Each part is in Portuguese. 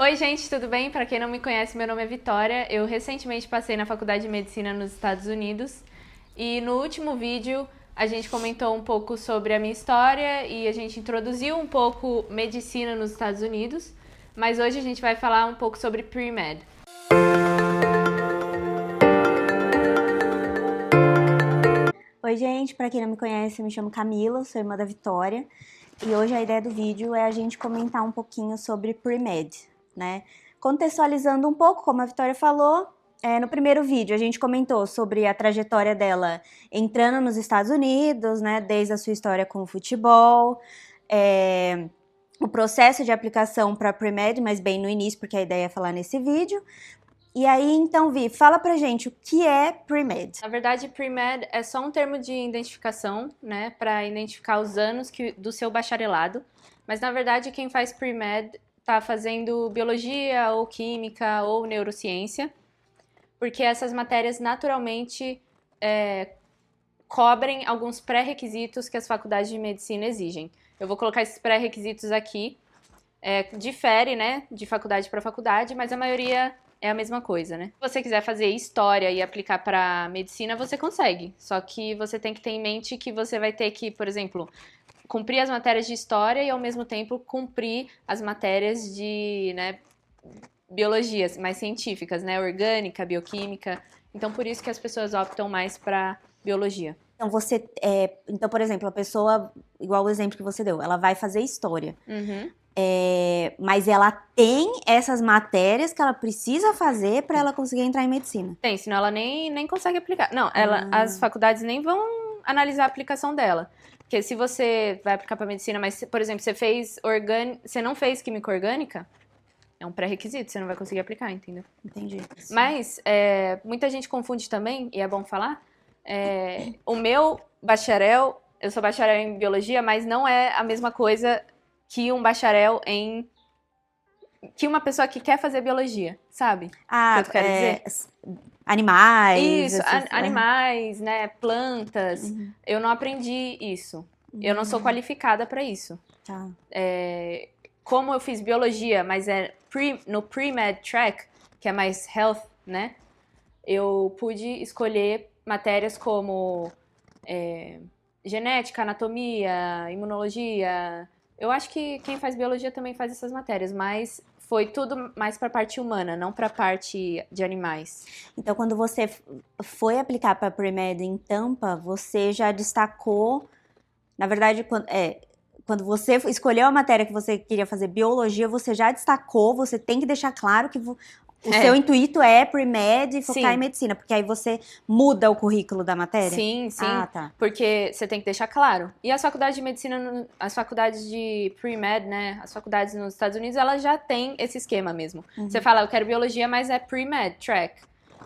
Oi, gente, tudo bem? Para quem não me conhece, meu nome é Vitória. Eu recentemente passei na Faculdade de Medicina nos Estados Unidos e no último vídeo a gente comentou um pouco sobre a minha história e a gente introduziu um pouco medicina nos Estados Unidos, mas hoje a gente vai falar um pouco sobre pre-med. Oi, gente, para quem não me conhece, eu me chamo Camila, sou irmã da Vitória e hoje a ideia do vídeo é a gente comentar um pouquinho sobre pre-med, né? Contextualizando um pouco, como a Vitória falou, no primeiro vídeo a gente comentou sobre a trajetória dela entrando nos Estados Unidos, né? Desde a sua história com o futebol, o processo de aplicação para pre-med, mas bem no início, porque a ideia é falar nesse vídeo. E aí, então, Vi, fala pra gente o que é pre-med. Na verdade, pre-med é só um termo de identificação, né, para identificar os anos do seu bacharelado, mas na verdade quem faz pre-med está fazendo biologia ou química ou neurociência, porque essas matérias naturalmente cobrem alguns pré-requisitos que as faculdades de medicina exigem. Eu vou colocar esses pré-requisitos aqui. Difere, né, de faculdade para faculdade, mas a maioria é a mesma coisa, né? Se você quiser fazer história e aplicar para medicina, você consegue. Só que você tem que ter em mente que você vai ter que, por exemplo, cumprir as matérias de história e ao mesmo tempo cumprir as matérias de, né, biologias mais científicas, né, orgânica, bioquímica. Então por isso que as pessoas optam mais para biologia. Então, por exemplo, a pessoa, igual o exemplo que você deu, ela vai fazer história. Uhum. Mas ela tem essas matérias que ela precisa fazer para ela conseguir entrar em medicina. Tem, senão ela nem consegue aplicar. Não, as faculdades nem vão analisar a aplicação dela. Porque se você vai aplicar para medicina, mas, por exemplo, você não fez química orgânica, é um pré-requisito, você não vai conseguir aplicar, entendeu? Entendi. Mas muita gente confunde também, e é bom falar, o meu bacharel, eu sou bacharel em biologia, mas não é a mesma coisa que um bacharel que uma pessoa que quer fazer biologia, sabe? O que eu quero dizer? Animais. Isso, animais, né, plantas. Uhum. Eu não aprendi isso. Eu não sou qualificada para isso. Tá. Como eu fiz biologia, mas no pre-med track, que é mais health, né? Eu pude escolher matérias como genética, anatomia, imunologia. Eu acho que quem faz biologia também faz essas matérias, mas foi tudo mais para a parte humana, não para a parte de animais. Então, quando você foi aplicar para pre-med em Tampa, você já destacou, na verdade, quando você escolheu a matéria que você queria fazer biologia, você já destacou, você tem que deixar claro que o seu intuito é pre-med e focar em medicina, porque aí você muda o currículo da matéria? Sim, sim, tá. Porque você tem que deixar claro. E as faculdades de medicina, as faculdades de pre-med, né, as faculdades nos Estados Unidos, elas já têm esse esquema mesmo. Uhum. Você fala, eu quero biologia, mas é pre-med track.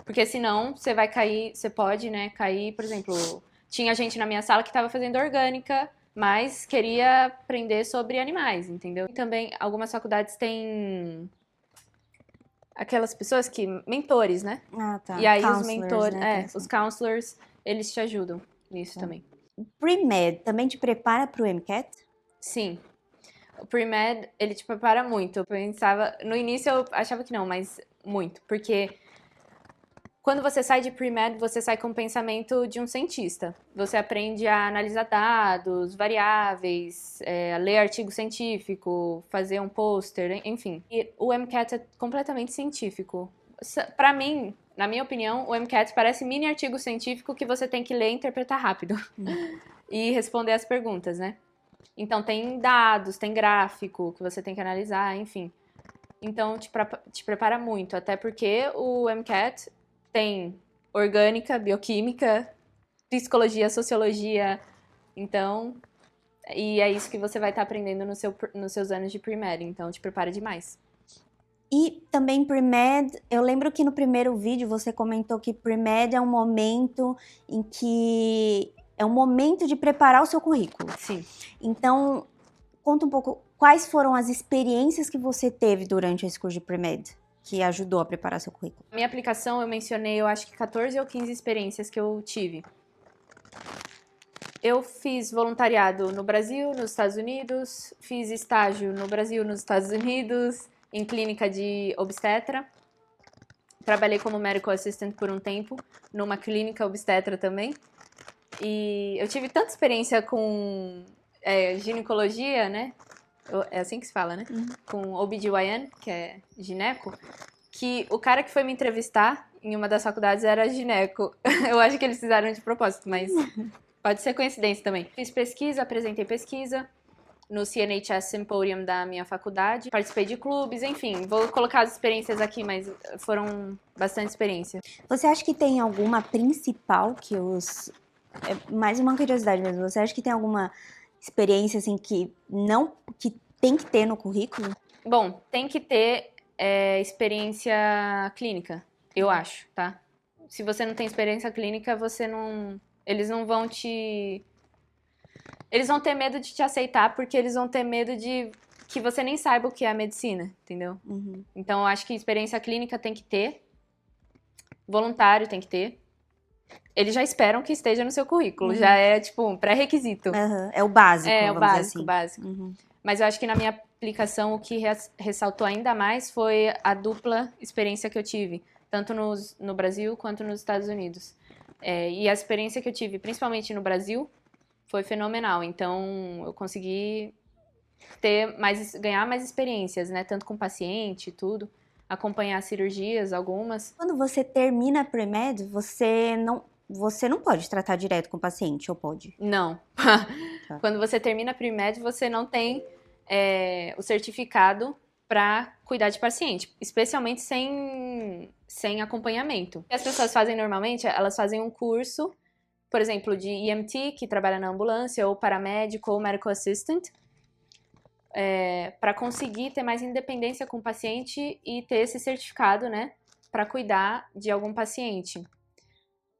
Porque senão você vai cair, você pode, né, cair, por exemplo, tinha gente na minha sala que estava fazendo orgânica, mas queria aprender sobre animais, entendeu? E também algumas faculdades têm aquelas pessoas mentores, né? Ah, tá. E aí os mentores, né, os counselors, eles te ajudam nisso também. O pre-med também te prepara para o MCAT? Sim. O pre-med, ele te prepara muito. Eu pensava, no início eu achava que não, mas muito, porque quando você sai de pre-med, você sai com o pensamento de um cientista. Você aprende a analisar dados, variáveis, a ler artigo científico, fazer um pôster, enfim. E o MCAT é completamente científico. Para mim, na minha opinião, o MCAT parece mini artigo científico que você tem que ler e interpretar rápido. E responder as perguntas, né? Então, tem dados, tem gráfico que você tem que analisar, enfim. Então, te prepara muito, até porque o MCAT tem orgânica, bioquímica, psicologia, sociologia. Então, e é isso que você vai estar aprendendo nos seus anos de pre-med. Então, te prepara demais. E também pre-med, eu lembro que no primeiro vídeo você comentou que pre-med é um momento em que é um momento de preparar o seu currículo. Sim. Então, conta um pouco, quais foram as experiências que você teve durante esse curso de pre-med que ajudou a preparar seu currículo? Minha aplicação, eu mencionei, eu acho que 14 ou 15 experiências que eu tive. Eu fiz voluntariado no Brasil, nos Estados Unidos, fiz estágio no Brasil, nos Estados Unidos, em clínica de obstetra. Trabalhei como medical assistant por um tempo, numa clínica obstetra também. E eu tive tanta experiência com ginecologia, né? É assim que se fala, né? Com OB/GYN, que é gineco, que o cara que foi me entrevistar em uma das faculdades era gineco. Eu acho que eles fizeram de propósito, mas pode ser coincidência também. Fiz pesquisa, apresentei pesquisa no CNHS Symposium da minha faculdade. Participei de clubes, enfim. Vou colocar as experiências aqui, mas foram bastante experiência. Você acha que tem alguma principal que os... mais uma curiosidade mesmo. Você acha que tem alguma experiência, assim, que tem que ter no currículo? Bom, tem que ter experiência clínica, eu acho, tá? Se você não tem experiência clínica, você não... Eles não vão te... Eles vão ter medo de te aceitar porque eles vão ter medo de que você nem saiba o que é a medicina, entendeu? Então, eu acho que experiência clínica tem que ter, voluntário tem que ter. Eles já esperam que esteja no seu currículo, já é, tipo, um pré-requisito. É o básico, É, o vamos dizer básico, assim. básico. Mas eu acho que na minha aplicação o que ressaltou ainda mais foi a dupla experiência que eu tive, tanto no Brasil quanto nos Estados Unidos. E a experiência que eu tive, principalmente no Brasil, foi fenomenal. Então, eu consegui ganhar mais experiências, né? Tanto com paciente e tudo. Acompanhar cirurgias, algumas. Quando você termina a pre-med, você não pode tratar direto com o paciente, ou pode? Não. Quando você termina a pre-med, você não tem o certificado para cuidar de paciente, especialmente sem acompanhamento. O que as pessoas fazem normalmente, elas fazem um curso, por exemplo, de EMT, que trabalha na ambulância, ou paramédico, ou medical assistant, para conseguir ter mais independência com o paciente e ter esse certificado, né, para cuidar de algum paciente.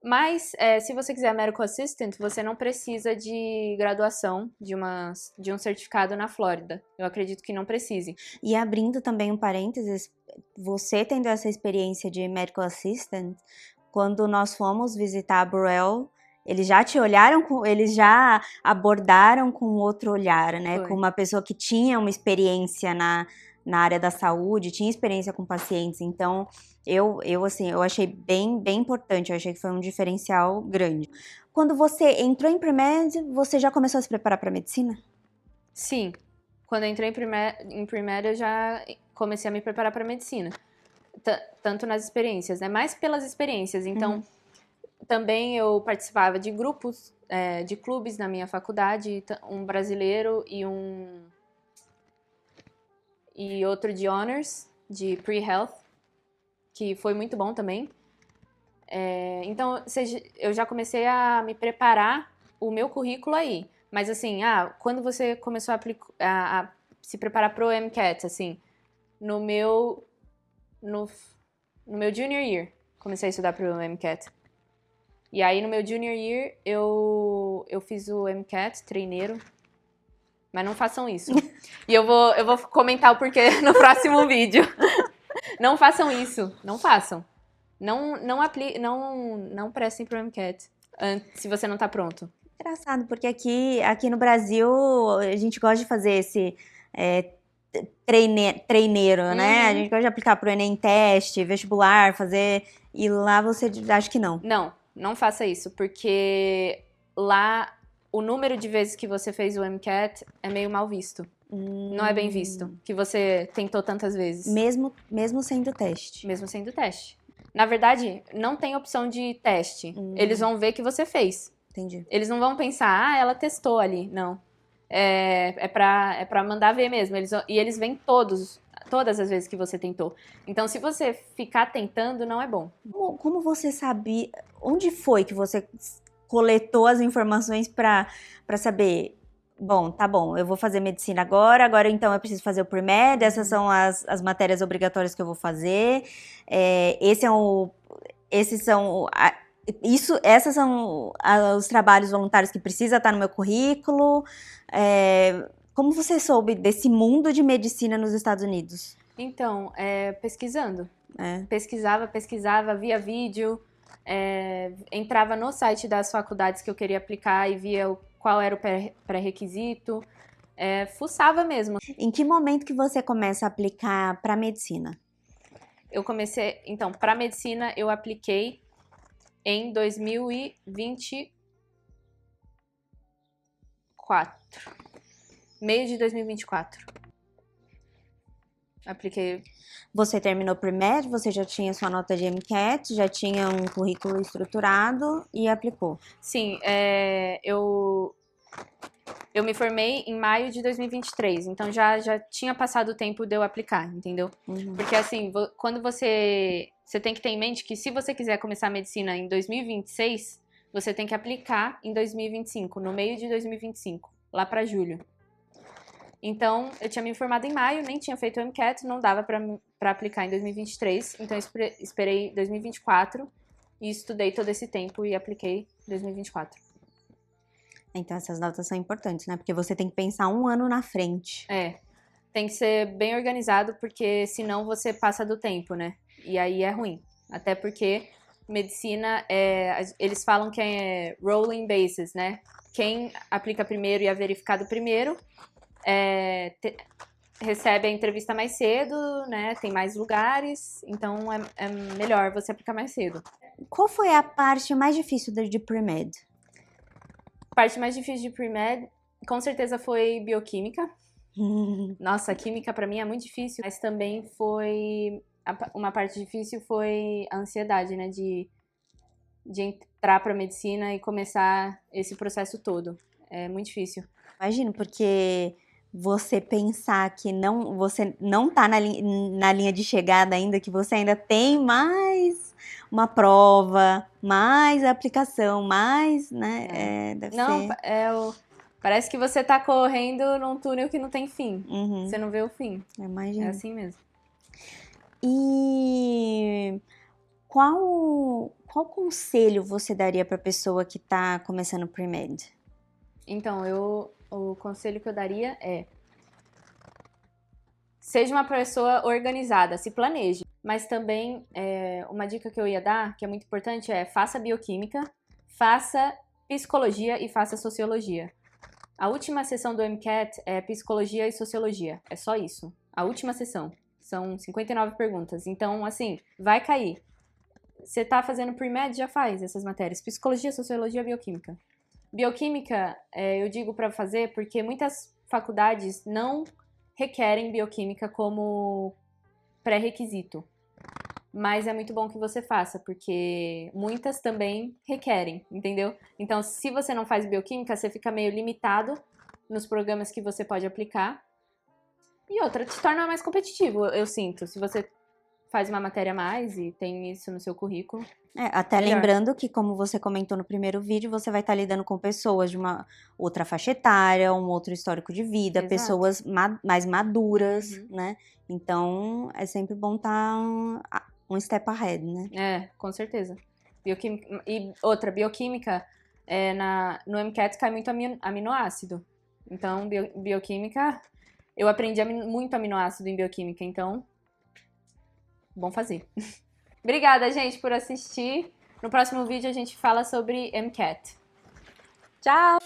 Mas, se você quiser medical assistant, você não precisa de graduação, de um certificado na Flórida. Eu acredito que não precise. E abrindo também um parênteses, você tendo essa experiência de medical assistant, quando nós fomos visitar a Burrell, eles já te olharam, eles já abordaram com outro olhar, né? Foi. Com uma pessoa que tinha uma experiência na área da saúde, tinha experiência com pacientes. Então, eu achei bem importante, eu achei que foi um diferencial grande. Quando você entrou em pre-med, você já começou a se preparar para medicina? Sim. Quando eu entrei em pre-med, eu já comecei a me preparar para medicina. Tanto nas experiências, né? Mais pelas experiências. Então, também eu participava de grupos, de clubes na minha faculdade, um brasileiro e outro de honors, de pre-health, que foi muito bom também. Então, eu já comecei a me preparar o meu currículo aí. Mas assim, quando você começou a se preparar pro MCAT, assim, no meu junior year, comecei a estudar pro MCAT. E aí, no meu junior year, eu fiz o MCAT, treineiro. Mas não façam isso. E eu vou comentar o porquê no próximo vídeo. Não façam isso. Não façam. Não prestem pro MCAT se você não tá pronto. Engraçado, porque aqui no Brasil a gente gosta de fazer esse treineiro, né? A gente gosta de aplicar pro Enem teste, vestibular, fazer... E lá você acha que não? Não faça isso, porque lá o número de vezes que você fez o MCAT é meio mal visto. Não é bem visto, que você tentou tantas vezes. Mesmo sendo teste? Mesmo sendo teste. Na verdade, não tem opção de teste. Eles vão ver que você fez. Entendi. Eles não vão pensar, ela testou ali. Não. É pra mandar ver mesmo. Eles veem todas as vezes que você tentou. Então, se você ficar tentando, não é bom. Como você sabia... Onde foi que você coletou as informações para saber... Bom, tá bom, eu vou fazer medicina agora então eu preciso fazer o pre-med, essas são as matérias obrigatórias que eu vou fazer, esses são os trabalhos voluntários que precisa estar no meu currículo. Como você soube desse mundo de medicina nos Estados Unidos? Então, pesquisando. Pesquisava, via vídeo, entrava no site das faculdades que eu queria aplicar e via qual era o pré-requisito. fuçava mesmo. Em que momento que você começa a aplicar para medicina? Eu comecei, então, para medicina eu apliquei em 2024. Meio de 2024. Apliquei. Você terminou pre-med, você já tinha sua nota de MCAT, já tinha um currículo estruturado e aplicou. Sim, eu me formei em maio de 2023, então já tinha passado o tempo de eu aplicar, entendeu? Porque assim, quando você tem que ter em mente que se você quiser começar a medicina em 2026, você tem que aplicar em 2025, no meio de 2025, lá para julho. Então, eu tinha me formado em maio, nem tinha feito o MCAT, não dava para aplicar em 2023, então eu esperei 2024 e estudei todo esse tempo e apliquei em 2024. Então, essas notas são importantes, né? Porque você tem que pensar um ano na frente. Tem que ser bem organizado, porque senão você passa do tempo, né? E aí é ruim. Até porque medicina, eles falam que é rolling basis, né? Quem aplica primeiro e é verificado primeiro recebe a entrevista mais cedo, né? Tem mais lugares, então é melhor você aplicar mais cedo. Qual foi a parte mais difícil de pre-med? A parte mais difícil de pre-med, com certeza, foi bioquímica. Nossa, a química pra mim é muito difícil, mas também foi... Uma parte difícil foi a ansiedade, né? De entrar pra medicina e começar esse processo todo. É muito difícil. Imagino, porque você pensar que você não tá na linha de chegada ainda, que você ainda tem mais uma prova, mais aplicação, mais, né? Deve Não, ser... parece que você tá correndo num túnel que não tem fim. Uhum. Você não vê o fim. Imagino. É assim mesmo. E qual conselho você daria para pessoa que está começando pre-med? Então, o conselho que eu daria é: seja uma pessoa organizada, se planeje. Mas também, uma dica que eu ia dar, que é muito importante, faça bioquímica, faça psicologia e faça sociologia. A última sessão do MCAT é psicologia e sociologia. É só isso. A última sessão. São 59 perguntas. Então, assim, vai cair. Você tá fazendo pre-med, já faz essas matérias. Psicologia, sociologia, bioquímica. Bioquímica, eu digo para fazer porque muitas faculdades não requerem bioquímica como pré-requisito. Mas é muito bom que você faça, porque muitas também requerem, entendeu? Então, se você não faz bioquímica, você fica meio limitado nos programas que você pode aplicar. E outra, te torna mais competitivo, eu sinto. Se você faz uma matéria a mais e tem isso no seu currículo. Até melhor. Lembrando que, como você comentou no primeiro vídeo, você vai estar lidando com pessoas de uma outra faixa etária, um outro histórico de vida, Exato. Pessoas mais maduras, né? Então, é sempre bom estar um step ahead, né? Com certeza. Bioquímica, e outra, bioquímica, no MCAT cai muito aminoácido. Então, bioquímica, eu aprendi muito aminoácido em bioquímica, então, bom fazer. Obrigada, gente, por assistir. No próximo vídeo a gente fala sobre MCAT. Tchau!